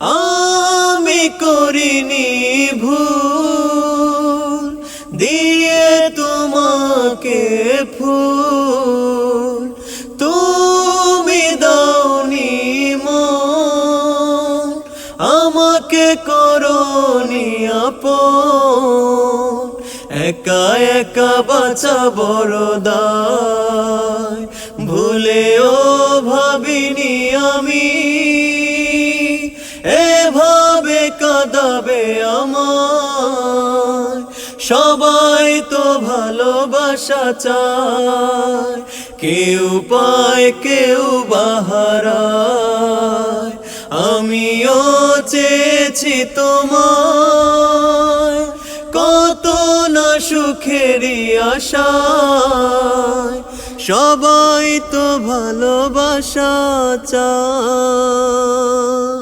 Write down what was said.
আমি করিনি ভুল দিয়ে তোমাকে ফুল, তুমি দাওনি মন, আমাকে করনি আপন। একা একা বাঁচা বড় দায়, ভুলেও ভাবিনি আমি এভাবে কাঁদাবে আমায়। সবাই তো ভালোবাসা চায়, কেউ পায় কেউ বাহারায়। আমিও চেয়েছি তোমায়, কত না সুখেরই আশায়। সবাই তো ভালোবাসা চায়।